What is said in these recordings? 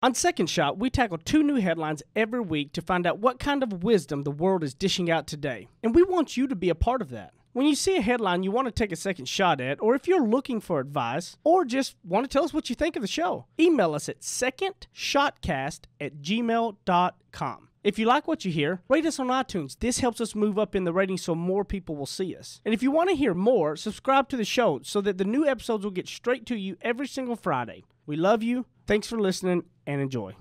On Second Shot, we tackle 2 new headlines every week to find out what kind of wisdom the world is dishing out today. And we want you to be a part of that. When you see a headline you want to take a second shot at, or if you're looking for advice, or just want to tell us what you think of the show, email us at secondshotcast@gmail.com. If you like what you hear, rate us on iTunes. This helps us move up in the ratings so more people will see us. And if you want to hear more, subscribe to the show so that the new episodes will get straight to you every single Friday. We love you. Thanks for listening and enjoy.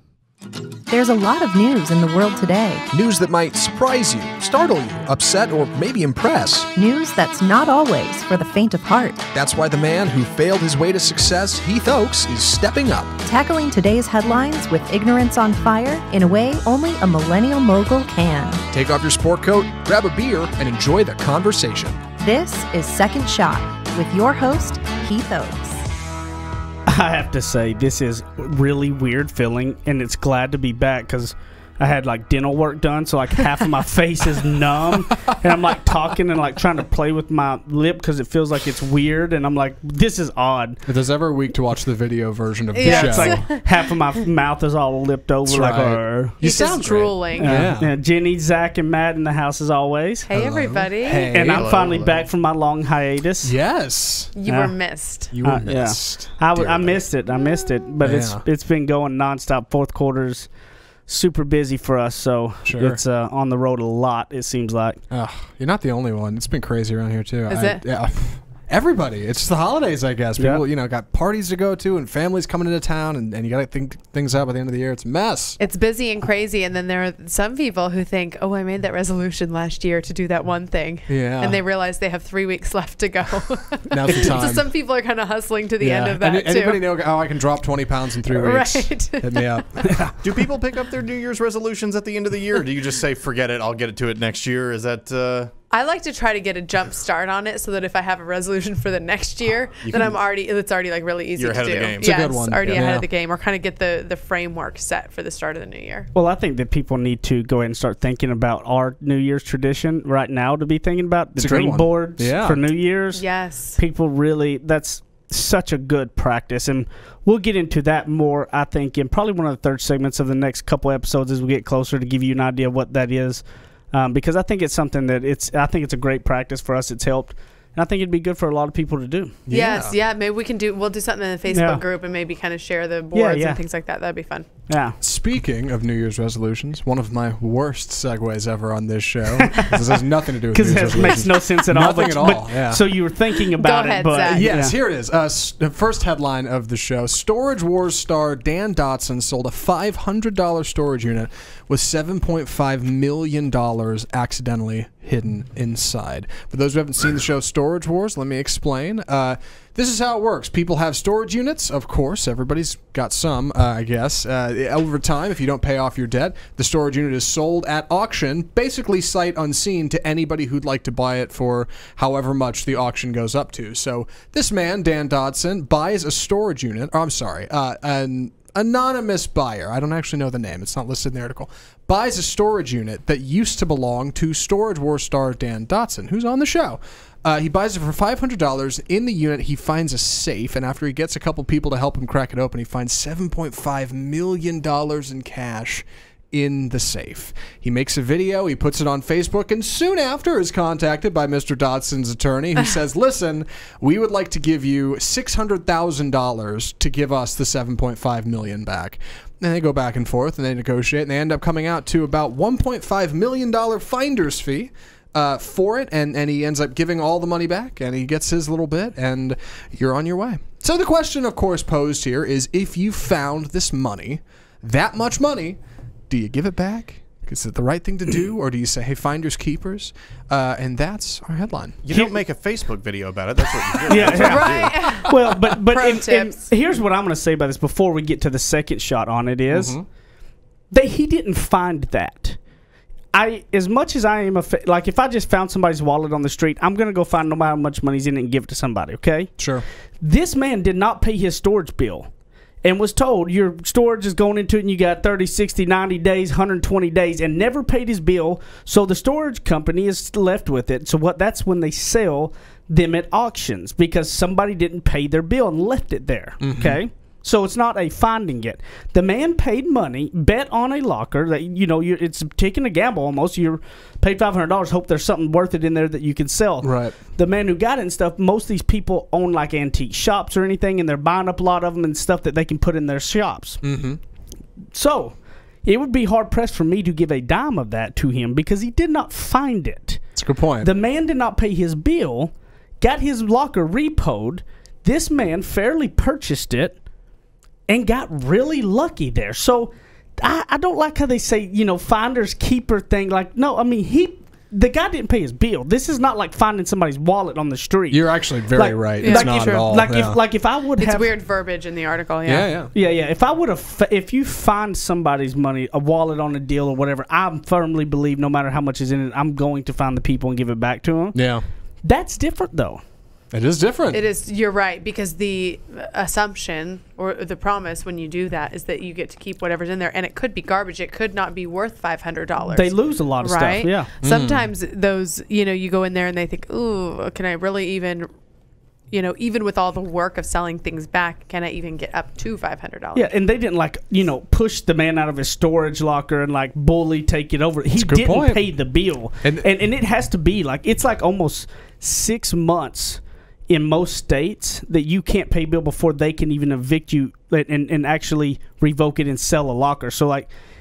There's a lot of news in the world today. News that might surprise you, startle you, upset, or maybe impress. News that's not always for the faint of heart. That's why the man who failed his way to success, Heath Oakes, is stepping up. Tackling today's headlines with ignorance on fire in a way only a millennial mogul can. Take off your sport coat, grab a beer, and enjoy the conversation. This is Second Shot with your host, Heath Oakes. I have to say, this is really weird feeling, and it's glad to be back because I had like dental work done, so like half of my face is numb, and I'm like talking and like trying to play with my lip because it feels like it's weird, and I'm like, this is odd. If there's ever a week to watch the video version of the Yeah, show. it's like half of my mouth is all lipped over. That's Like, right. You sound drooling. yeah. Jenny, Zach, and Matt in the house as always. Hey, everybody. Hey. And I'm Hello, finally hello. back from my long hiatus. Yes. You were missed. You were Yeah. missed. I dearly. missed it. I missed it. But Yeah. it's been going nonstop. Fourth quarter's super busy for us, so Sure. it's on the road a lot, it seems like. Ugh, you're not the only one. It's been crazy around here, too. Is it? Yeah. Everybody. It's the holidays, I guess. People, Yeah. got parties to go to and families coming into town, and you got to think things out by the end of the year. It's a mess. It's busy and crazy, and then there are some people who think, oh, I made that resolution last year to do that one thing. Yeah. And they realize they have 3 weeks left to go. Now's the time. So some people are kind of hustling to the end of that, Anybody too. know, I can drop 20 pounds in 3 weeks. Right. Hit me up. Do people pick up their New Year's resolutions at the end of the year? Or do you just say, forget it, I'll get to it next year? Is that... I like to try to get a jump start on it so that if I have a resolution for the next year, then it's already like really easy You're to ahead do. of the game. It's a Yes, good one. already Yeah. ahead of the game, or kind of get the framework set for the start of the new year. Well, I think that people need to go ahead and start thinking about our New Year's tradition right now, to be thinking about the It's a good dream one. boards Yeah. for New Year's. Yes. People really, that's such a good practice, and we'll get into that more, I think, in probably one of the third segments of the next couple episodes as we get closer, to give you an idea of what that is. Because I think it's something that I think it's a great practice for us. It's helped, and I think it'd be good for a lot of people to do. Yes, yeah. Maybe we'll do something in the Facebook Yeah. grouut and maybe kind of share the boards yeah. and things like that. That'd be fun. Yeah. Speaking of New Year's resolutions, one of my worst segues ever on this show. This has nothing to do with New Because Year's it makes resolutions. no sense at all. Nothing at all, yeah. So you were thinking about Go ahead, it, but Zach. Yes, yeah. here it is. The first headline of the show. Storage Wars star Dan Dotson sold a $500 storage unit with $7.5 million accidentally hidden inside. For those who haven't seen the show Storage Wars, let me explain. This is how it works. People have storage units, of course. Everybody's got some, I guess. Over time, if you don't pay off your debt, the storage unit is sold at auction, basically sight unseen, to anybody who'd like to buy it for however much the auction goes up to. So this man, Dan Dotson, buys a storage unit. Oh, I'm sorry, an anonymous buyer. I don't actually know the name. It's not listed in the article. Buys a storage unit that used to belong to Storage Wars star Dan Dotson, who's on the show. He buys it for $500. In the unit, he finds a safe, and after he gets a couple people to help him crack it open, he finds $7.5 million in cash in the safe. He makes a video, he puts it on Facebook, and soon after is contacted by Mr. Dotson's attorney, who says, listen, we would like to give you $600,000 to give us the $7.5 million back. And they go back and forth, and they negotiate, and they end up coming out to about $1.5 million finder's fee for it, and he ends up giving all the money back, and he gets his little bit, and you're on your way. So the question, of course, posed here is, if you found this money, that much money, do you give it back? Is it the right thing to do, or do you say, hey, finders keepers? And that's our headline. You don't make a Facebook video about it. That's what you do. Yeah. Right. Well, but Pro and tips. here's what I'm going to say about this before we get to the second shot on it is that he didn't find that. As much as I am like, if I just found somebody's wallet on the street, I'm going to go find no matter how much money's in it and give it to somebody, okay? Sure. This man did not pay his storage bill and was told your storage is going into it and you got 30, 60, 90 days, 120 days, and never paid his bill, so the storage company is left with it. So that's when they sell them at auctions, because somebody didn't pay their bill and left it there, okay? So it's not a finding it. The man paid money, bet on a locker that it's taking a gamble almost. You're paid $500, hope there's something worth it in there that you can sell. Right. The man who got it and stuff, most of these people own like antique shops or anything, and they're buying up a lot of them and stuff that they can put in their shops. Mm-hmm. So it would be hard pressed for me to give a dime of that to him because he did not find it. That's a good point. The man did not pay his bill, got his locker repoed. This man fairly purchased it and got really lucky there. So I don't like how they say, finders keeper thing. Like, no, I mean, the guy didn't pay his bill. This is not like finding somebody's wallet on the street. You're actually very right. It's not at all. If I would have... It's weird verbiage in the article, Yeah. If you find somebody's money, a wallet on a deal or whatever, I firmly believe no matter how much is in it, I'm going to find the people and give it back to them. Yeah. That's different, though. It is different. It is. You're right, because the assumption or the promise when you do that is that you get to keep whatever's in there, and it could be garbage. It could not be worth $500. They lose a lot of right? stuff. Yeah. Sometimes those, you go in there and they think, ooh, can I really even, even with all the work of selling things back, can I even get up to $500? Yeah, and they didn't push the man out of his storage locker and bully take it over. He didn't pay the bill, and it has to be it's almost 6 months. In most states, that you can't pay bill before they can even evict you and actually revoke it and sell a locker. So,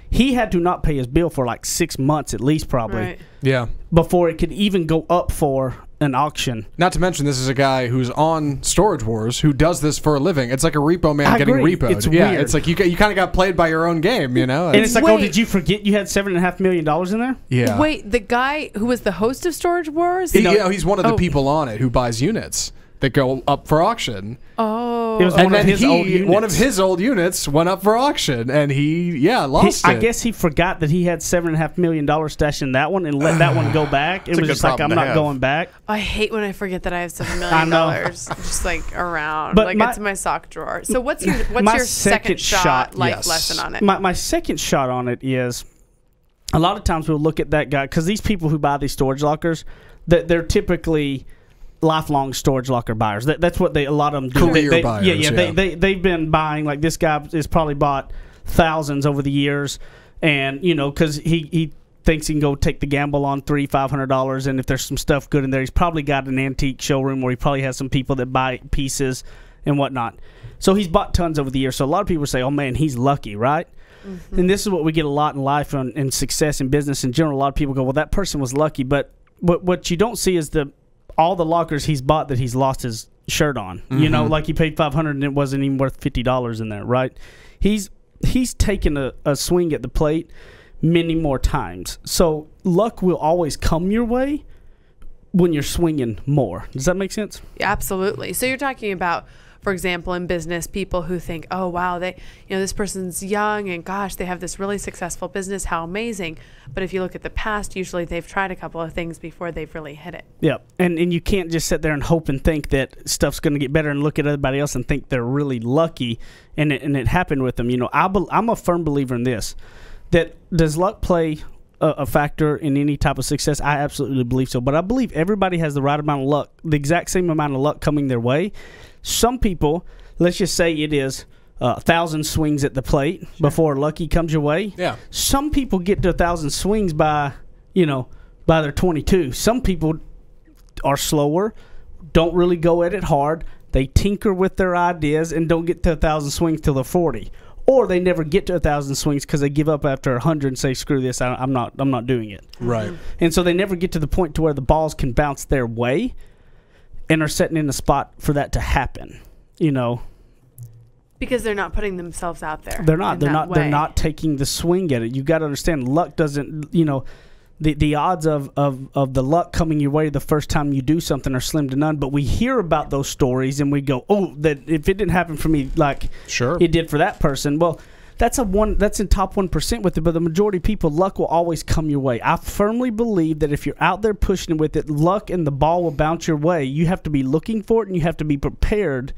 he had to not pay his bill for 6 months at least, probably. Right. Yeah. Before it could even go up for an auction. Not to mention, this is a guy who's on Storage Wars who does this for a living. It's like a repo man I getting agree. repoed. It's yeah, weird. it's like you kind of got played by your own game, And it's like, oh, did you forget you had $7.5 million in there? Yeah. Wait, the guy who was the host of Storage Wars? He's one of the people on it who buys units that go up for auction. Oh. It was And one of then his old units. one of his old units went up for auction, and he lost it. I guess he forgot that he had $7.5 million stashed in that one and let that one go back. It was just like, I'm not going back. I hate when I forget that I have $7 million just around. But it's in my sock drawer. So what's your second shot lesson on it? My second shot on it is a lot of times we'll look at that guy because these people who buy these storage lockers, they're typically lifelong storage locker buyers. That's what a lot of them do. Career buyers. Yeah. They've been buying, this guy has probably bought thousands over the years, and because he thinks he can go take the gamble on $300-$500, and if there's some stuff good in there, he's probably got an antique showroom where he probably has some people that buy pieces and whatnot. So he's bought tons over the years. So a lot of people say, oh man, he's lucky, right? Mm-hmm. And this is what we get a lot in life and success in business in general. A lot of people go, well, that person was lucky, but what you don't see is all the lockers he's bought that he's lost his shirt on. Mm-hmm. He paid $500 and it wasn't even worth $50 in there, right? He's taken a swing at the plate many more times. So luck will always come your way when you're swinging more. Does that make sense? Yeah, absolutely. So you're talking about, for example, in business, people who think, oh, wow, this person's young and gosh, they have this really successful business. How amazing. But if you look at the past, usually they've tried a couple of things before they've really hit it. Yeah. And you can't just sit there and hope and think that stuff's going to get better and look at everybody else and think they're really lucky and it happened with them. I'm a firm believer in this, that does luck play a factor in any type of success? I absolutely believe so. But I believe everybody has the right amount of luck, the exact same amount of luck coming their way. Some people, let's just say it is 1,000 swings at the plate before lucky comes your way. Yeah. Some people get to 1,000 swings by their 22. Some people are slower, don't really go at it hard. They tinker with their ideas and don't get to 1,000 swings till they're 40. Or they never get to 1,000 swings because they give up after 100 and say, "Screw this! I'm not doing it." Right. And so they never get to the point to where the balls can bounce their way, and are setting in the spot for that to happen. Because they're not putting themselves out there. They're not. They're not taking the swing at it. You got to understand, luck doesn't. The odds of the luck coming your way the first time you do something are slim to none. But we hear about those stories and we go, oh, that if it didn't happen for me, sure, it did for that person. Well, that's in top 1% with it. But the majority of people, luck will always come your way. I firmly believe that if you're out there pushing with it, luck and the ball will bounce your way. You have to be looking for it and you have to be prepared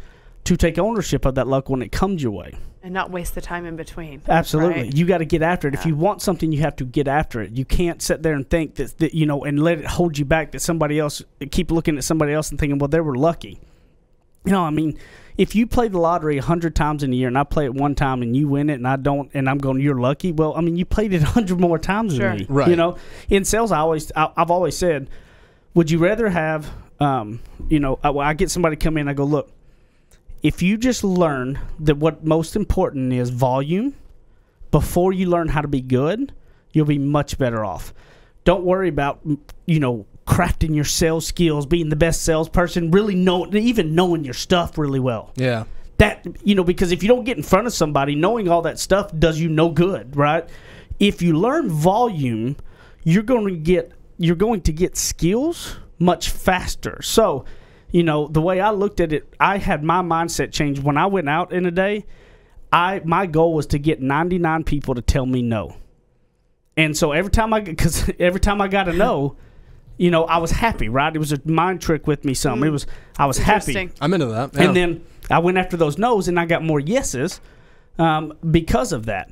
to take ownership of that luck when it comes your way. And not waste the time in between. Absolutely. Right? You got to get after it. Yeah. If you want something, you have to get after it. You can't sit there and think that and let it hold you back that somebody else, keep looking at somebody else and thinking, well, they were lucky. I mean, if you play the lottery 100 times in a year and I play it one time and you win it and I don't, and I'm going, you're lucky. Well, I mean, you played it 100 more times Sure. than me. Right. You know, in sales, I've always said, would you rather have, I get somebody come in, I go, look, if you just learn that what most important is volume before you learn how to be good, you'll be much better off. Don't worry about, crafting your sales skills, being the best salesperson, really knowing your stuff really well. Yeah. That, because if you don't get in front of somebody, knowing all that stuff does you no good, right? If you learn volume, you're going to get skills much faster. So, the way I looked at it, I had my mindset change. When I went out in a day, my goal was to get 99 people to tell me no. And so every time I got a no, I was happy, right? It was a mind trick with me. I was happy. I'm into that. Yeah. And then I went after those no's and I got more yeses because of that.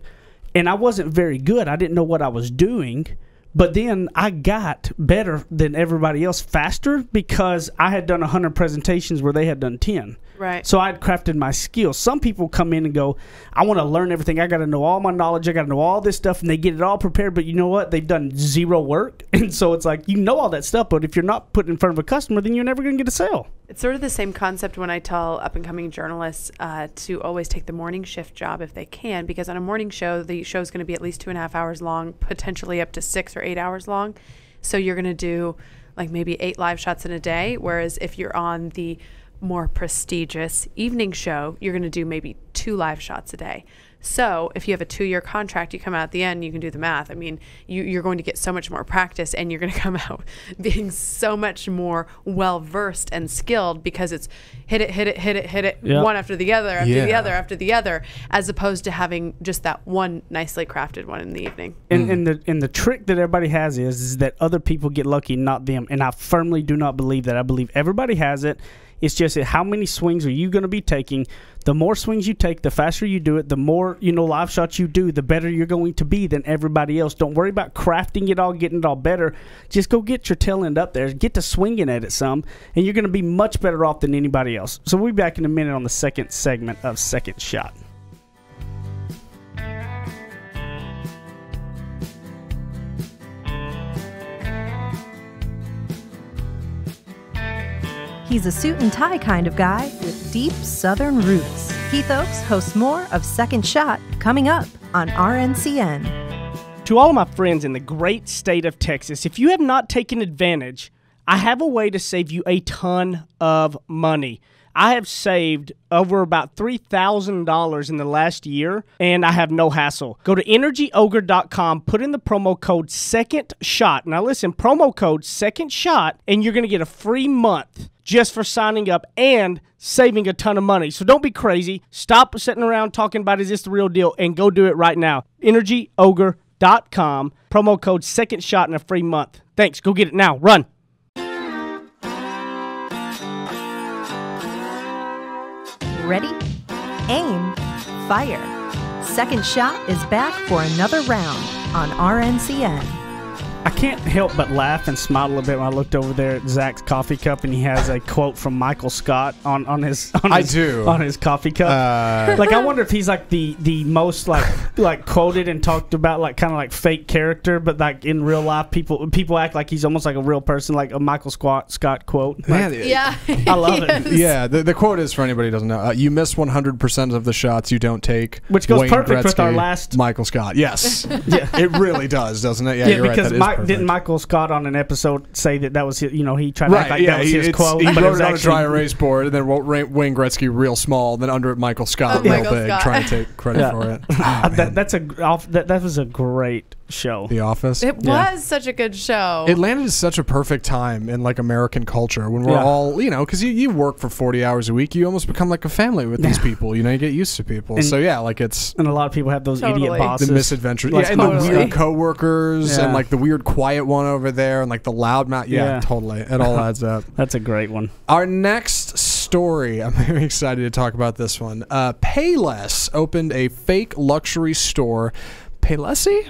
And I wasn't very good. I didn't know what I was doing. But then I got better than everybody else faster because I had done 100 presentations where they had done 10. Right. So I had crafted my skills. Some people come in and go, I want to learn everything. I got to know all my knowledge. I got to know all this stuff. And they get it all prepared. But you know what? They've done zero work. And so it's like, all that stuff. But if you're not put in front of a customer, then you're never going to get a sale. It's sort of the same concept when I tell up-and-coming journalists to always take the morning shift job if they can, because on a morning show, the show is going to be at least 2.5 hours long, potentially up to 6 or 8 hours long. So you're going to do like maybe 8 live shots in a day, whereas if you're on the more prestigious evening show, you're going to do maybe 2 live shots a day. So if you have a 2-year contract, you come out at the end, you can do the math. I mean, you're going to get so much more practice and you're going to come out being so much more well-versed and skilled because it's hit it, Yep. one after the other, after the Yeah. other, after the other, as opposed to having just that one nicely crafted one in the evening. And the trick that everybody has is that other people get lucky, not them. And I firmly do not believe that. I believe everybody has it. It's just that how many swings are you going to be taking? The more swings you take, the faster you do it, the more, live shots you do, the better you're going to be than everybody else. Don't worry about crafting it all, getting it all better. Just go get your tail end up there. Get to swinging at it some, and you're going to be much better off than anybody else. So we'll be back in a minute on the second segment of Second Shot. He's a suit and tie kind of guy with deep Southern roots. Heath Oaks hosts more of Second Shot coming up on RNCN. To all of my friends in the great state of Texas, if you have not taken advantage, I have a way to save you a ton of money. I have saved over about $3,000 in the last year, and I have no hassle. Go to energyogre.com, put in the promo code SECONDSHOT. Now listen, promo code SECONDSHOT, and you're going to get a free month just for signing up and saving a ton of money. So don't be crazy. Stop sitting around talking about is this the real deal, and go do it right now. energyogre.com, promo code SECONDSHOT, and a free month. Thanks. Go get it now. Run. Ready? Aim. Fire. Second Shot is back for another round on RNCN. I can't help but laugh and smile a little bit when I looked over there at Zach's coffee cup and he has a quote from Michael Scott on his coffee cup. I wonder if he's like the most like quoted and talked about, like kind of like fake character, but like in real life people act like he's almost like a real person, like a Michael Scott quote. Man, Yeah. I love it. Yeah, the quote is, for anybody who doesn't know, you miss 100% of the shots you don't take. Which goes Wayne perfect with Gretzky, our last... Michael Scott. Yes. Yeah. It really does, doesn't it? Yeah, you're right. Because That is perfect. didn't Michael Scott on an episode say that was his, he tried to act like that was his quote, He but it wrote was it on a actually dry erase board, and then wrote Wayne Gretzky real small, then under it Michael Scott real Michael big, Scott. trying to take credit for it. that was a great show. The Office. It was such a good show. It landed at such a perfect time in like American culture when we're all, because you work for 40 hours a week, you almost become like a family with these people. You get used to people. And, so yeah, like it's... And a lot of people have those Totally. idiot bosses. The misadventures. Like, Yeah, and the weird coworkers and like the weird quiet one over there and like the loud mouth. Yeah, totally. It all adds up. That's a great one. Our next story, I'm very excited to talk about this one. Payless opened a fake luxury store. Paylessy?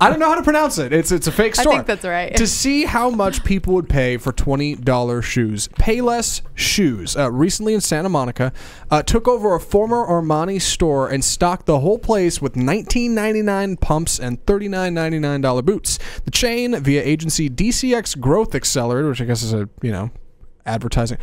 I don't know how to pronounce it. It's a fake store. I think that's right. To see how much people would pay for $20 shoes. Payless Shoes, recently in Santa Monica, took over a former Armani store and stocked the whole place with $19.99 pumps and $39.99 boots. The chain, via agency DCX Growth Accelerator, which I guess is advertising,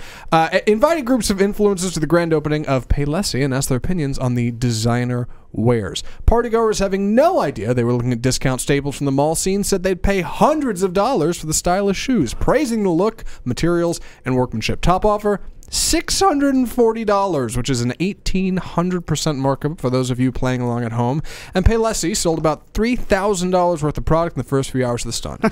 invited groups of influencers to the grand opening of Payless and asked their opinions on the designer wares. Partygoers, having no idea they were looking at discount staples from the mall scene, said they'd pay hundreds of dollars for the stylish shoes, praising the look, materials, and workmanship. Top offer, $640, which is an 1,800% markup for those of you playing along at home. And Payless sold about $3,000 worth of product in the first few hours of the stunt.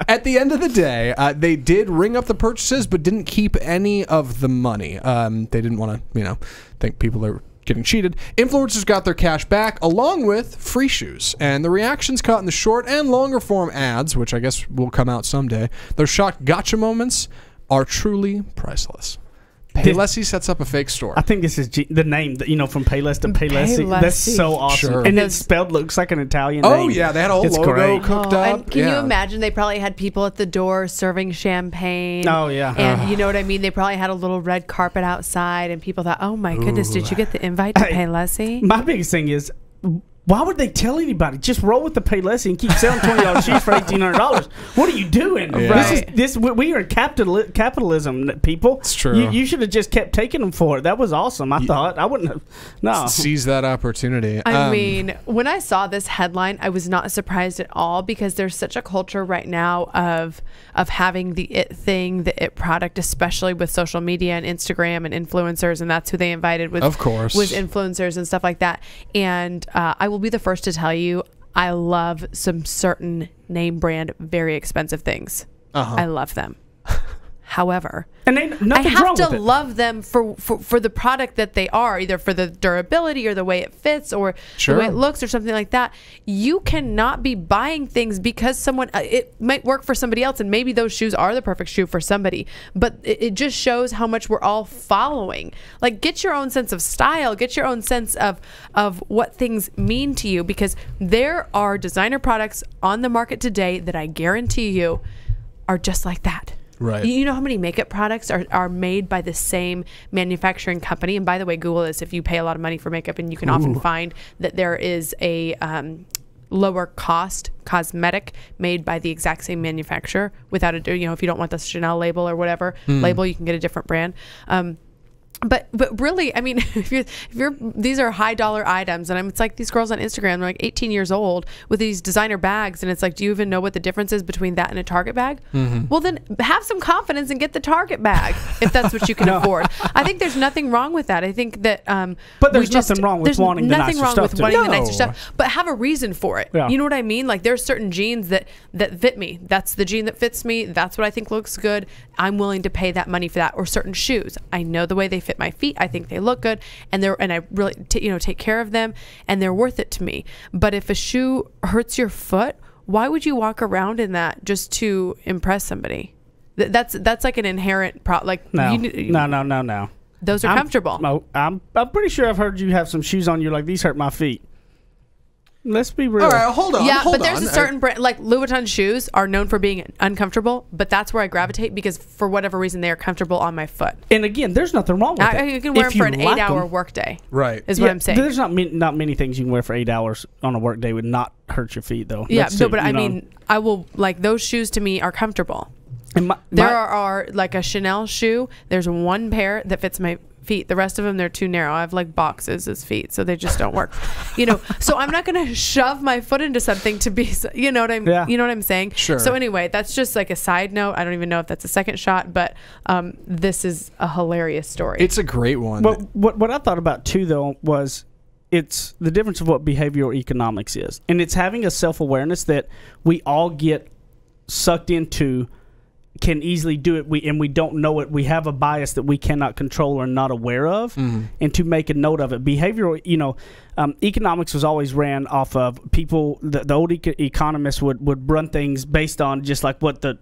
At the end of the day, they did ring up the purchases, but didn't keep any of the money. They didn't want to, think people are getting cheated. Influencers got their cash back, along with free shoes. And the reactions caught in the short and longer form ads, which I guess will come out someday, those shocked gotcha moments are truly priceless. Payless sets up a fake store. I think this is the name, from Payless to Payless. That's so awesome. Sure. And it's spelled looks like an Italian name. Oh, yeah. They had a whole it's logo great. cooked up. And can you imagine they probably had people at the door serving champagne? Oh, yeah. And you know what I mean? They probably had a little red carpet outside, and people thought, oh, my goodness, did you get the invite to Payless? My biggest thing is, why would they tell anybody? Just roll with the Payless and keep selling $20 shoes for $1,800. What are you doing? Yeah. Right. We are in capitalism, people. It's true. You should have just kept taking them for it. That was awesome. I thought I wouldn't have. No, seize that opportunity. I mean, when I saw this headline, I was not surprised at all, because there's such a culture right now of having the it thing, the it product, especially with social media and Instagram and influencers, and that's who they invited with, of course, was influencers and stuff like that. And I will be the first to tell you, I love some certain name brand, very expensive things. I love them. However, and I have to love them for the product that they are, either for the durability or the way it fits or the way it looks or something like that. You cannot be buying things because someone, it might work for somebody else, and maybe those shoes are the perfect shoe for somebody, but it just shows how much we're all following. Like, get your own sense of style, get your own sense of what things mean to you, because there are designer products on the market today that I guarantee you are just like that. Right. You know how many makeup products are made by the same manufacturing company? And by the way, Google this if you pay a lot of money for makeup, and you can often find that there is a lower cost cosmetic made by the exact same manufacturer without if you don't want the Chanel label or whatever label, you can get a different brand. But really, I mean, if you're these are high dollar items, and it's like these girls on Instagram, they're like 18 years old with these designer bags, and it's like, do you even know what the difference is between that and a Target bag? Well, then have some confidence and get the Target bag if that's what you can afford. I think there's nothing wrong with that. I think that, but there's nothing wrong with wanting the nicer stuff. The nicer stuff, but have a reason for it. Yeah. You know what I mean? Like, there's certain jeans that fit me. That's the jean that fits me. That's what I think looks good. I'm willing to pay that money for that. Or certain shoes, I know the way they fit my feet. I think they look good, and I really take care of them, and they're worth it to me. But if a shoe hurts your foot, why would you walk around in that just to impress somebody? That's like an inherent No. Those are comfortable. I'm pretty sure I've heard you have some shoes on. You're like, these hurt my feet. Let's be real. All right, hold on. Yeah, but there's a certain brand, like Louboutin shoes are known for being uncomfortable, but that's where I gravitate, because for whatever reason they are comfortable on my foot. And again, there's nothing wrong with it. You can wear them for an 8-hour workday. Right. Is what I'm saying. There's not many things you can wear for 8 hours on a work day would not hurt your feet, though. Yeah, but I mean, I will, like, those shoes to me are comfortable. And there are like a Chanel shoe. There's one pair that fits my feet. The rest of them, they're too narrow. I have like boxes as feet, so they just don't work. So I'm not gonna shove my foot into something to be, you know what I'm saying? Sure. So anyway, that's just like a side note. I don't even know if that's a second shot, but this is a hilarious story. It's a great one. But what I thought about too, though, was it's the difference of what behavioral economics is, and it's having a self-awareness that we all get sucked into, can easily do it, and we don't know it. We have a bias that we cannot control or not aware of, and to make a note of it. Behavioral, economics was always ran off of people. The old economists would run things based on just like what the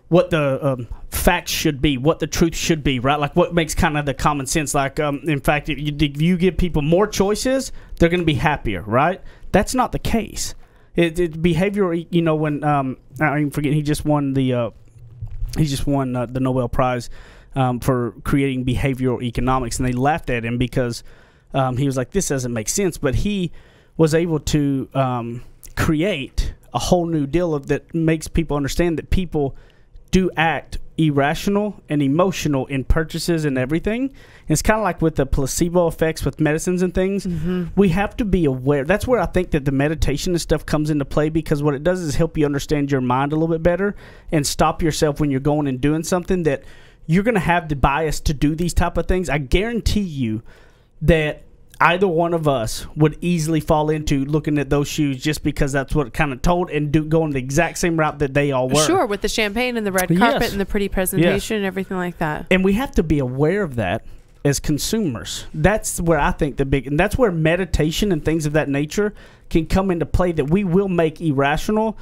what the facts should be, what the truth should be, right? Like what makes kind of the common sense. Like in fact, if you give people more choices, they're going to be happier, right? That's not the case. It behavioral, you know, when I even forget, he just won the Nobel Prize for creating behavioral economics, and they laughed at him because he was like, this doesn't make sense. But he was able to create a whole new deal that makes people understand that people do act irrational and emotional in purchases and everything. And it's kind of like with the placebo effects with medicines and things. We have to be aware. That's where I think that the meditation and stuff comes into play, because what it does is help you understand your mind a little bit better and stop yourself when you're going and doing something that you're going to have the bias to do these type of things. I guarantee you that either one of us would easily fall into looking at those shoes just because that's what kind of told, and going the exact same route that they all were. Sure, with the champagne and the red carpet and the pretty presentation and everything like that. And we have to be aware of that as consumers. That's where I think and that's where meditation and things of that nature can come into play, that we will make irrational,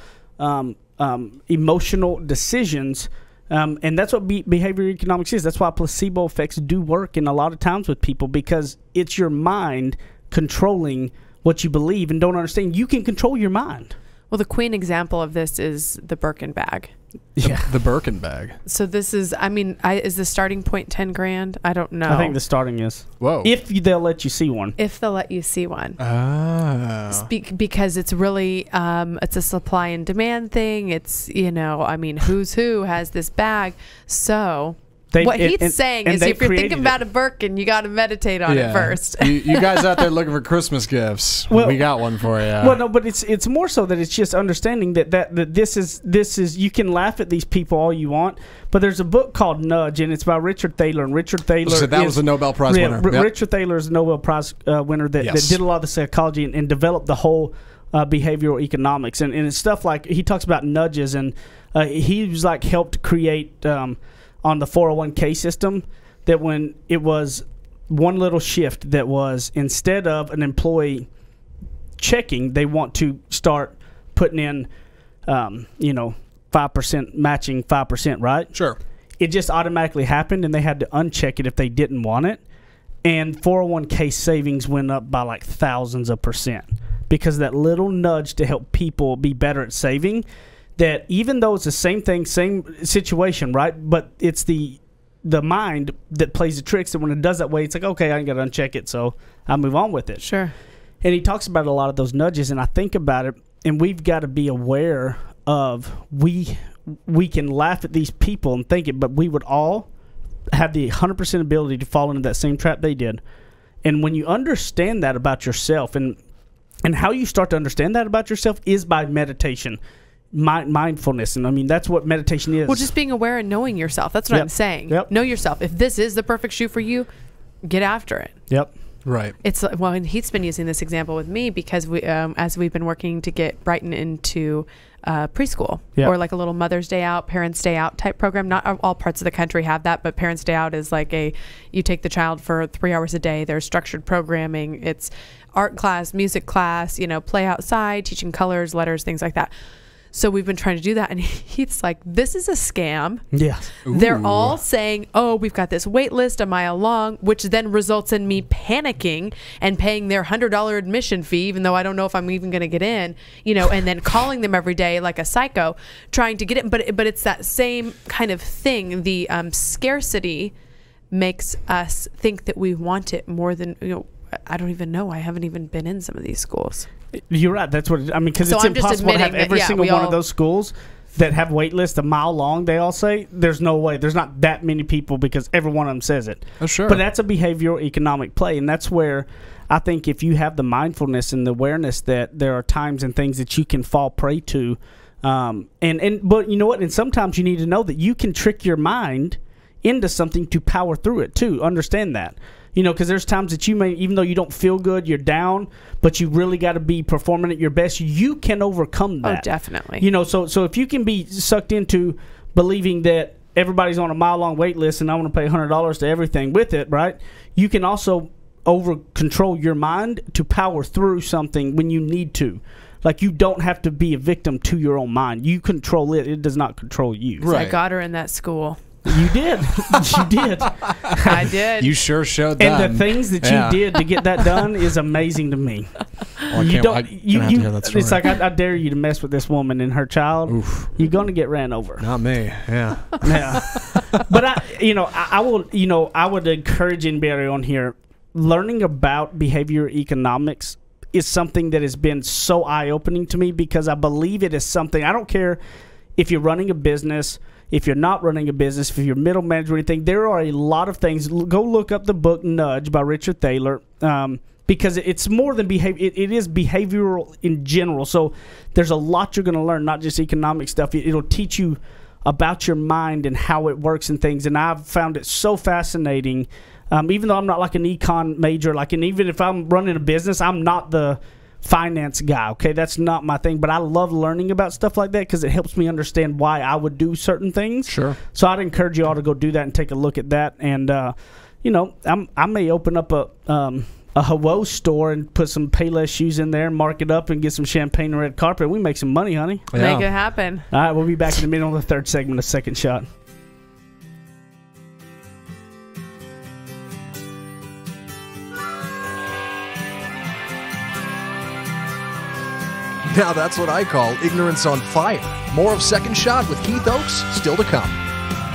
emotional decisions. And that's what behavioral economics is. That's why placebo effects do work in a lot of times with people, because it's your mind controlling what you believe and don't understand. You can control your mind. Well, the queen example of this is the Birkin bag. The Birkin bag. So this is, is the starting point 10 grand? I don't know. I think the starting is. Whoa. If they'll let you see one. If they'll let you see one. Oh. Because it's really, it's a supply and demand thing. It's, who's who has this bag. So what Heath's saying is, if you're thinking about a Birkin, you got to meditate on it first. you guys out there looking for Christmas gifts? Well, we got one for you. Well, no, but it's more so that it's just understanding that this is you can laugh at these people all you want, but there's a book called Nudge, and it's by Richard Thaler, and Richard Thaler. So that was a Nobel Prize winner. Richard Thaler is a Nobel Prize winner that did a lot of the psychology and developed the whole behavioral economics, and it's stuff like, he talks about nudges, and he was like helped create. On the 401k system, that when it was one little shift that was, instead of an employee checking, they want to start putting in, 5% matching 5%, right? Sure. It just automatically happened, and they had to uncheck it if they didn't want it. And 401k savings went up by like thousands of percent because of that little nudge to help people be better at saving. That even though it's the same thing, same situation, right? But it's the mind that plays the tricks, and when it does that way, it's like, okay, I ain't got to uncheck it, so I move on with it. Sure. And he talks about a lot of those nudges, and I think about it, and we've got to be aware of, we can laugh at these people and think it, but we would all have the 100% ability to fall into that same trap they did. And when you understand that about yourself, and how you start to understand that about yourself is by meditation. Mindfulness, and that's what meditation is. Well, just being aware and knowing yourself. That's what I'm saying. Know yourself. If this is the perfect shoe for you, get after it. Yep. Right. It's and Heath's been using this example with me because we, as we've been working to get Brighton into preschool, or like a little Mother's Day Out, Parents Day Out type program. Not all parts of the country have that, but Parents Day Out is like you take the child for 3 hours a day. There's structured programming. It's art class, music class, play outside, teaching colors, letters, things like that. So we've been trying to do that, and Heath's like, this is a scam. Yeah. They're all saying, oh, we've got this wait list a mile long, which then results in me panicking and paying their $100 admission fee, even though I don't know if I'm even going to get in, and then calling them every day like a psycho, trying to get in. But it's that same kind of thing. The scarcity makes us think that we want it more than, I don't even know. I haven't even been in some of these schools. You're right. That's what because so it's I'm impossible to have every single one of those schools that have wait lists a mile long. They all say there's no way. There's not that many people because every one of them says it. Oh, sure. But that's a behavioral economic play, and that's where I think if you have the mindfulness and the awareness that there are times and things that you can fall prey to, but you know what? And sometimes you need to know that you can trick your mind into something to power through it too. Understand that. Because there's times that you may, even though you don't feel good, you're down, but you really got to be performing at your best. You can overcome that. Oh, definitely. So if you can be sucked into believing that everybody's on a mile-long wait list and I want to pay $100 to everything with it, right? You can also over-control your mind to power through something when you need to. Like, you don't have to be a victim to your own mind. You control it. It does not control you. Right. I got her in that school. You did. You did. I did. You sure showed that. And the things that you did to get that done is amazing to me. Well, You don't. have to hear that story. It's like I dare you to mess with this woman and her child. Oof. You're gonna get ran over. Not me. Yeah. Yeah. But I will. I would encourage anybody on here learning about behavior economics is something that has been so eye-opening to me, because I believe it is something. I don't care if you're running a business, if you're not running a business, if you're middle manager or anything. There are a lot of things. Go look up the book Nudge by Richard Thaler, because it's more than behavior. It is behavioral in general. So there's a lot you're going to learn, not just economic stuff. It'll teach you about your mind and how it works and things. And I've found it so fascinating. Even though I'm not like an econ major, and even if I'm running a business, I'm not the finance guy. Okay, that's not my thing. But I love learning about stuff like that because it helps me understand why I would do certain things. Sure. So I'd encourage you all to go do that and take a look at that. And I may open up a Hawo store and put some Payless shoes in there and mark it up and get some champagne and red carpet. We make some money, honey. Make it happen. All right, we'll be back in a minute on the third segment of Second Shot. Now that's what I call ignorance on fire. More of Second Shot with Heath Oaks still to come.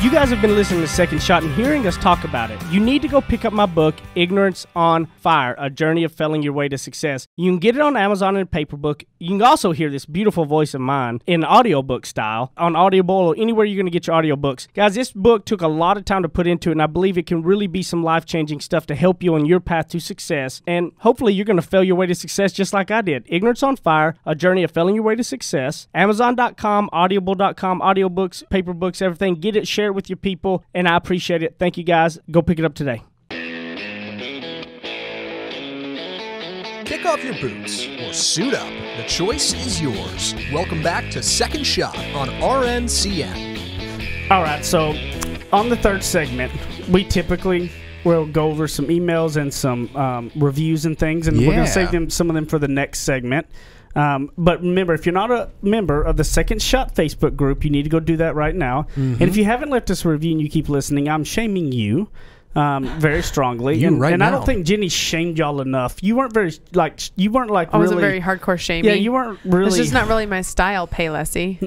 You guys have been listening to Second Shot and hearing us talk about it. You need to go pick up my book, Ignorance on Fire, A Journey of Failing Your Way to Success. You can get it on Amazon in a paper book. You can also hear this beautiful voice of mine in audiobook style on Audible or anywhere you're going to get your audiobooks. Guys, this book took a lot of time to put into it, and I believe it can really be some life-changing stuff to help you on your path to success. And hopefully you're going to fail your way to success just like I did. Ignorance on Fire, A Journey of Failing Your Way to Success. Amazon.com, Audible.com, audiobooks, paper books, everything. Get it, share it with your people, and I appreciate it. Thank you, guys. Go pick it up today. Kick off your boots or suit up. The choice is yours. Welcome back to Second Shot on RNCN. All right, so on the third segment, we typically will go over some emails and some reviews and things, and we're going to save some of them for the next segment. But remember, if you're not a member of the Second Shot Facebook group, you need to go do that right now. And if you haven't left us a review and you keep listening, I'm shaming you very strongly. And I don't think Jenny shamed y'all enough. You weren't very, I wasn't very hardcore shaming. Yeah, you weren't really. It's just not really my style, Paylessy.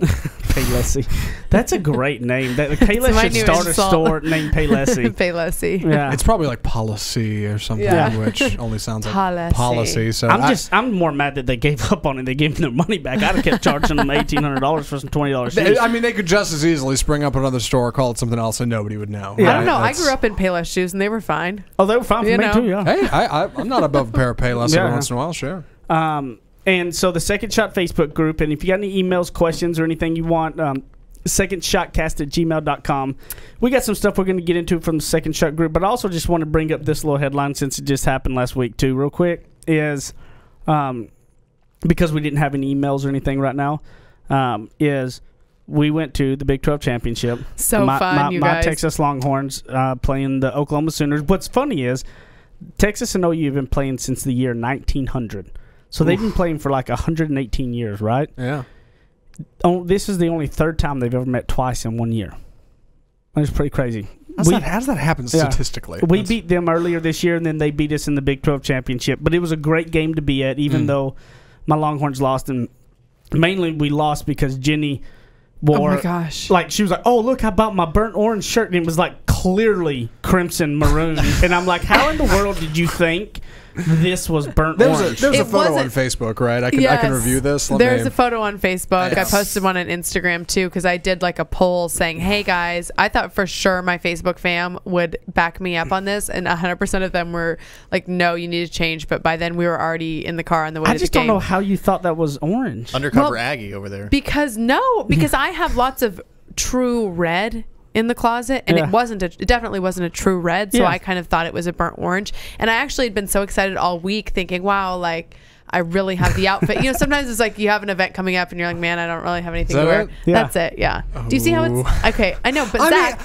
Paylessy. That's a great name. Payless should start a store named Paylessy. Paylessy. Yeah. It's probably like policy or something, which only sounds like policy. So I'm more mad that they gave up on it. They gave them their money back. I'd have kept charging them $1,800 for some $20 shoes. I mean, they could just as easily spring up another store, call it something else, and nobody would know. Yeah. I don't know. I grew up in Payless shoes, and they were fine. Oh, they were fine for me too, yeah. Hey, I'm not above a pair of Payless every once in a while, sure. And so the Second Shot Facebook group, and if you got any emails, questions, or anything you want, secondshotcast@gmail.com. We got some stuff we're going to get into from the Second Shot group, but I also just want to bring up this little headline since it just happened last week too, real quick, is because we didn't have any emails or anything right now, is we went to the Big 12 Championship. So fun, you guys. My Texas Longhorns playing the Oklahoma Sooners. What's funny is Texas and OU have been playing since the year 1900. So they've been playing for like 118 years, right? Yeah. This is the only third time they've ever met twice in 1 year. It's pretty crazy. How does that happen statistically? We beat them earlier this year, and then they beat us in the Big 12 Championship. But it was a great game to be at, even though my Longhorns lost. And mainly we lost because Jenny wore... Oh, my gosh. Like, she was like, oh, look, I bought my burnt orange shirt. And it was, like, clearly crimson maroon. And I'm like, how in the world did you think this was burnt orange? There's a photo on Facebook, right? I can review this. There's a photo on Facebook. I posted one on Instagram too because I did like a poll saying, "Hey guys, I thought for sure my Facebook fam would back me up on this," and 100% of them were like, "No, you need to change." But by then we were already in the car on the way to the game. I just don't know how you thought that was orange. Undercover Aggie over there. Because I have lots of true red in the closet, and it definitely wasn't a true red, so I kind of thought it was a burnt orange. And I actually had been so excited all week thinking, wow, like I really have the outfit. Sometimes it's like you have an event coming up and you're like, man, I don't really have anything to that wear. it? Yeah. That's it. Yeah. Do you see how it's okay? I know, but Zach,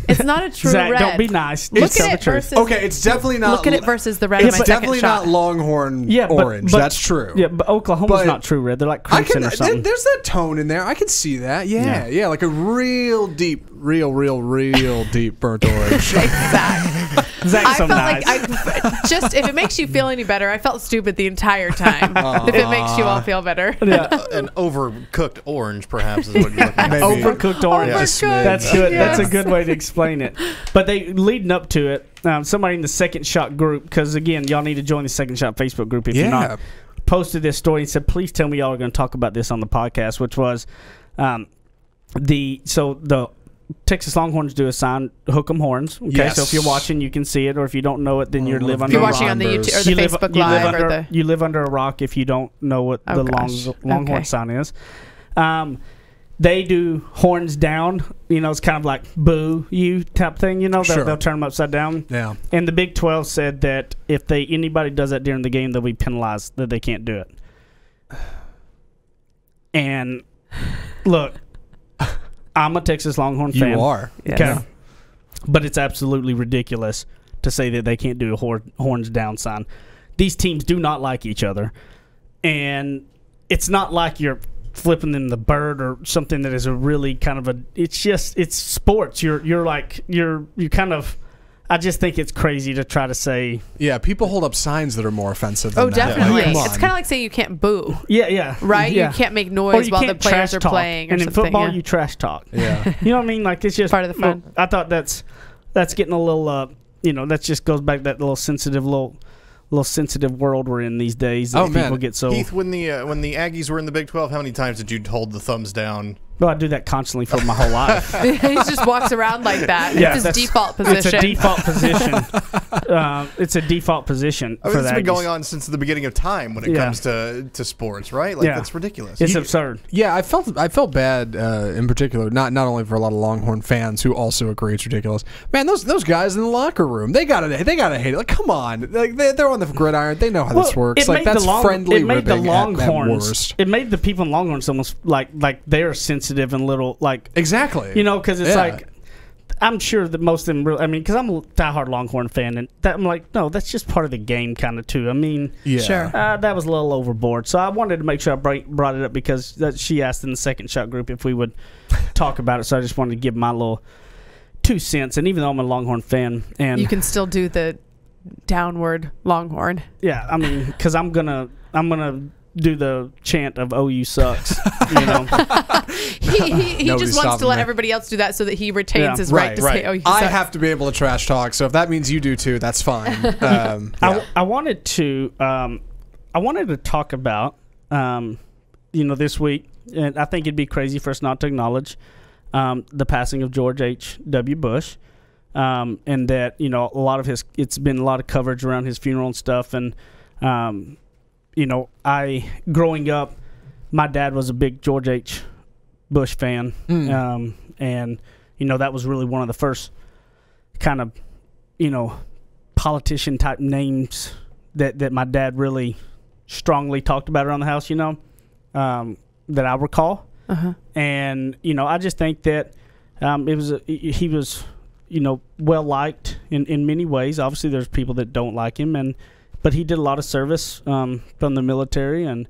it's not a true Zach, red. don't be nice. Look Just tell at the it truth. versus. Okay, it's definitely not. Look at it versus the red. It's of my second definitely shot. not Longhorn Yeah, orange. but- That's true. Yeah, but Oklahoma's But not true red. They're like I crimson can. or something. There's that tone in there. I can see that. Yeah, like a real deep, real deep burnt orange. Exactly. Zach's I so felt nice. like just if it makes you feel any better, I felt stupid the entire time. If it makes you all feel better. yeah. An overcooked orange, perhaps, is what you're looking at. Maybe. Overcooked orange. Overcooked. That's good. That's a Yes. good way to explain it. But they leading up to it. Somebody in the Second Shot group, because again, y'all need to join the Second Shot Facebook group if you're not. Posted this story and said, "Please tell me y'all are going to talk about this on the podcast." Which was the Texas Longhorns do a sign hook'em horns. Okay, Yes. so if you're watching, you can see it, or if you don't know it, then you live If under. you're a watching rock. on the YouTube or the You live- Facebook you live Live or under- the. you live under a rock if you don't know what Oh, the gosh. Longhorn Okay. sign is. They do horns down. It's kind of like boo you type thing. Sure. They'll turn them upside down. Yeah. And the Big 12 said that if anybody does that during the game, they'll be penalized, that they can't do it. And look, I'm a Texas Longhorn fan. You are. Yes. Okay. But it's absolutely ridiculous to say that they can't do a horns down sign. These teams do not like each other. And it's not like you're flipping them the bird or something that is a really kind of it's sports. You're kind of, I just think it's crazy to try to say. Yeah, people hold up signs that are more offensive than Oh, that. definitely. Like, come It's on. kind of like saying you can't boo, Yeah. right? Yeah. You can't make Or noise you while the can't players trash are talk. playing or and in something. football, yeah. you trash talk. Yeah. You know what I mean? Like, it's just Part of the fun. I thought that's getting a little. That just goes back to that little sensitive world we're in these days. That Oh, man. people get so. Heath, when the Aggies were in the Big 12, how many times did you hold the thumbs down? Well, I do that constantly for my whole life. He just walks around like that. Yeah, It's his that's- default position. It's a default position. It's a default position I mean, for it's the been Aggies. going on since the beginning of time when it Yeah. comes to sports, right? Like, Yeah. that's ridiculous. It's absurd. Yeah, I felt bad in particular, not only for a lot of Longhorn fans who also agree it's ridiculous. Man, those guys in the locker room, they gotta hate it. Like, come on, like they're on the gridiron, they know how this works. Like, that's friendly It made the ribbing Longhorns. at worst. It made the people in Longhorns almost like they're sensitive and little like. Exactly. Because it's Yeah. like, I'm sure that most of them really, because I'm a diehard Longhorn fan, and I'm like, no, that's just part of the game kind of too. I mean, Yeah. Sure. that was a little overboard. So I wanted to make sure I brought it up because she asked in the Second Shot group if we would talk about it. So I just wanted to give my little 2 cents. And even though I'm a Longhorn fan, and You can still do the downward Longhorn. yeah, I mean, because I'm gonna do the chant of "OU sucks," you know. He Nobody's just wants stopping to let me. everybody else do that so that he retains Yeah. his right to say, "Oh, you I suck." have to be able to trash talk, so if that means you do too, that's fine. Yeah. I wanted to talk about this week, and I think it'd be crazy for us not to acknowledge the passing of George H.W. Bush, and that a lot of it's been a lot of coverage around his funeral and stuff, and growing up, my dad was a big George H. Bush fan, and that was really one of the first kind of politician type names that my dad really strongly talked about around the house, that I recall. Uh-huh. And I just think that he was well liked in many ways. Obviously, there's people that don't like him, but he did a lot of service from the military and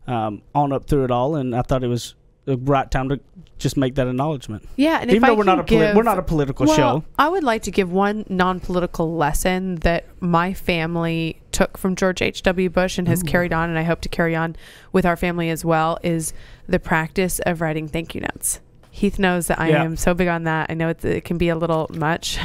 on up through it all. And I thought it was the right time to just make that acknowledgement. Yeah, and even if though I we're not can we're not a political show. I would like to give one non-political lesson that my family took from George H.W. Bush and has carried on, and I hope to carry on with our family as well, is the practice of writing thank you notes. Heath knows that I am so big on that. I know it can be a little much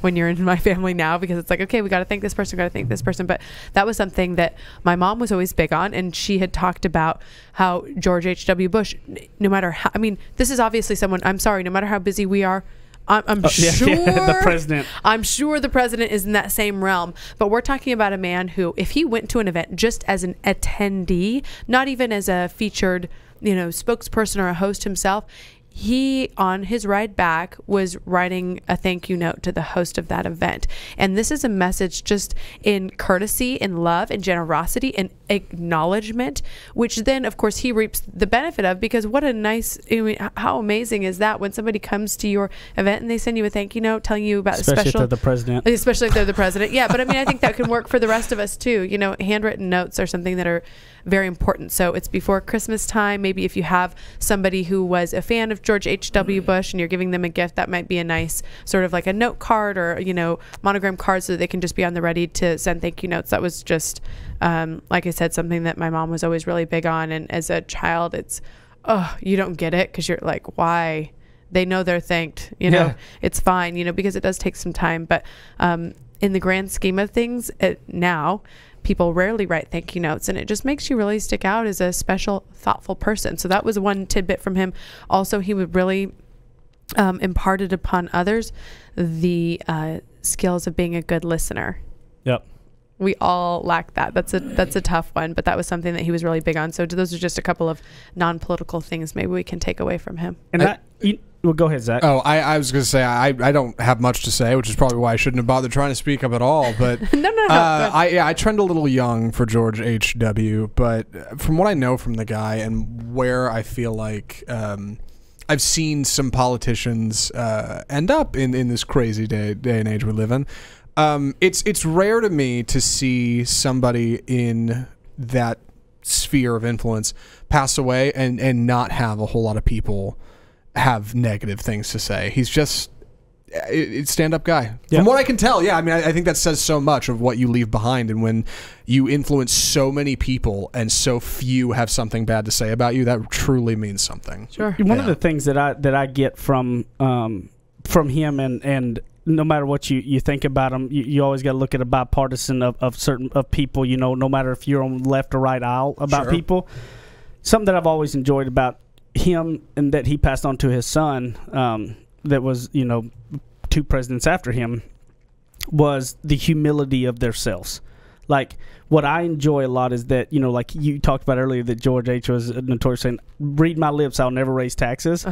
when you're in my family now, because it's like, okay, we got to thank this person, got to thank this person. But that was something that my mom was always big on. And she had talked about how George H.W. Bush, no matter how, this is obviously someone, I'm sorry, no matter how busy we are, I'm sure the president. I'm sure the president is in that same realm. But we're talking about a man who, if he went to an event just as an attendee, not even as a featured, spokesperson or a host himself, he, on his ride back, was writing a thank you note to the host of that event. And this is a message just in courtesy and love and generosity and acknowledgement, which then of course he reaps the benefit of, because what a nice, I mean, how amazing is that when somebody comes to your event and they send you a thank you note telling you about Especially a special, if they're the president. especially if they're the president. Yeah, but I mean, I think that can work for the rest of us too. You know, handwritten notes are something that are very important. So it's before Christmas time. Maybe if you have somebody who was a fan of George H.W. Bush and you're giving them a gift, that might be a nice sort of like a note card or, you know, monogram card, so that they can just be on the ready to send thank you notes. That was just, like I said, something that my mom was always really big on. And as a child, it's, oh, you don't get it because you're like, why? They know they're thanked, you know, it's fine, you know, because it does take some time. But in the grand scheme of things, now people rarely write thank you notes, and it just makes you really stick out as a special, thoughtful person. So that was one tidbit from him. Also, he would really imparted upon others the skills of being a good listener. Yep. We all lack that. That's a tough one, but that was something that he was really big on. So those are just a couple of non-political things maybe we can take away from him. And well, go ahead, Zach. Oh, I was going to say, I don't have much to say, which is probably why I shouldn't have bothered trying to speak up at all. But no. I trend a little young for George H.W., but from what I know from the guy and where I feel like I've seen some politicians end up in this crazy day and age we live in, it's rare to me to see somebody in that sphere of influence pass away and not have a whole lot of people have negative things to say. He's just a stand-up guy. From what I can tell, yeah. I mean, I think that says so much of what you leave behind, and when you influence so many people and so few have something bad to say about you, that truly means something. Sure. One of the things that I get from him, and no matter what you think about him, you always got to look at a bipartisan of certain people. You know, no matter if you're on left or right aisle about people. Something that I've always enjoyed about him, and that he passed on to his son, that was, you know, 2 presidents after him, was the humility of themselves. Like, what I enjoy a lot is that, you know, like you talked about earlier, that George H. was notorious saying, read my lips, I'll never raise taxes.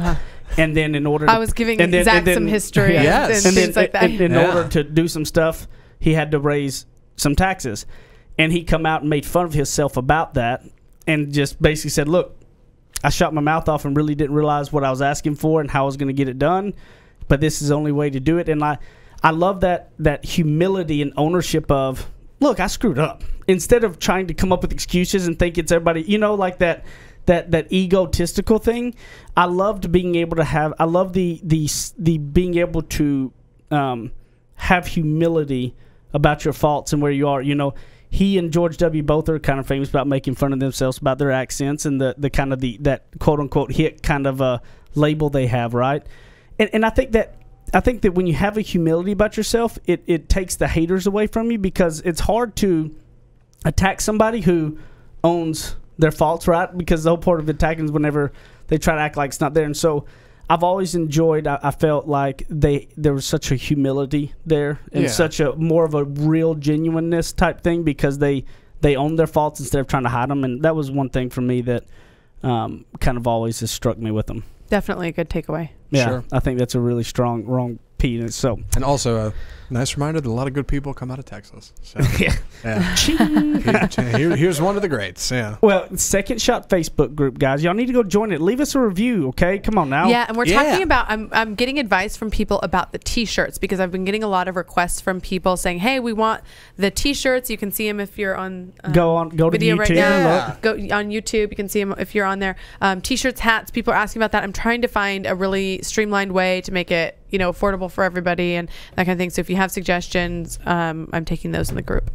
And then in order to, I was giving Zach some history and things like that. In order to do some stuff, he had to raise some taxes. And he come out and made fun of himself about that, and just basically said, look, I shot my mouth off and really didn't realize what I was asking for and how I was going to get it done, but this is the only way to do it. And I love that humility and ownership of, look, I screwed up. Instead of trying to come up with excuses and think it's everybody, you know, like that egotistical thing. I loved being able to have. I love the being able to have humility about your faults and where you are. You know, he and George W. both are kind of famous about making fun of themselves about their accents and the kind of that quote unquote hit kind of a label they have, right? And I think that when you have a humility about yourself, it takes the haters away from you, because it's hard to attack somebody who owns their faults, right? Because the whole part of attacking is whenever they try to act like it's not there. And so I've always enjoyed, I felt like there was such a humility there, and such a more of a real genuineness type thing, because they own their faults instead of trying to hide them. And that was one thing for me that kind of always has struck me with them. Definitely a good takeaway. Yeah, Sure. I think that's a really wrong piece. So, and also a nice reminder that a lot of good people come out of Texas. So, here's one of the greats. Yeah. Well, Second Shot Facebook group, guys, y'all need to go join it. Leave us a review, okay? Come on now. Yeah, and we're talking about. I'm getting advice from people about the T-shirts, because I've been getting a lot of requests from people saying, "Hey, we want the T-shirts. You can see them if you're on go to video YouTube right now. and look. Go on YouTube. You can see them if you're on there. T-shirts, hats. People are asking about that. I'm trying to find a really streamlined way to make it, you know, affordable for everybody and that kind of thing. So if you have suggestions, I'm taking those in the group.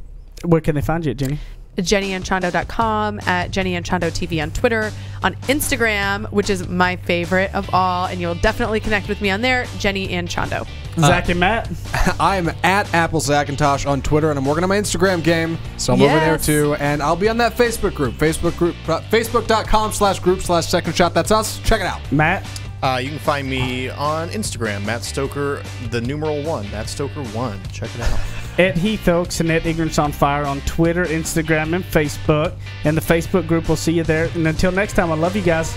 Where can they find you, Jenny? JennyAnchondo.com, at Jenny Anchondo TV on Twitter, on Instagram, which is my favorite of all, and you'll definitely connect with me on there, Jenny Anchondo. Zach and Matt? I'm at Apple Zackintosh on Twitter, and I'm working on my Instagram game, so I'm over there too. And I'll be on that Facebook group, facebook.com/group/second shot. That's us. Check it out. Matt? You can find me on Instagram, Matt Stoker, the numeral 1, Matt Stoker 1. Check it out. At Heath Oaks and at Ignorance on Fire on Twitter, Instagram, and Facebook. And the Facebook group will see you there. And until next time, I love you guys.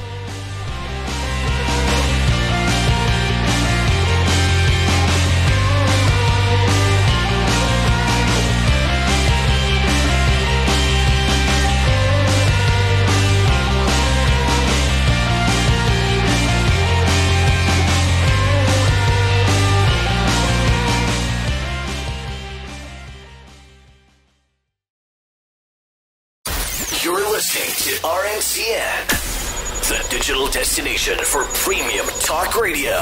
listening to RNCN, the digital destination for premium talk radio.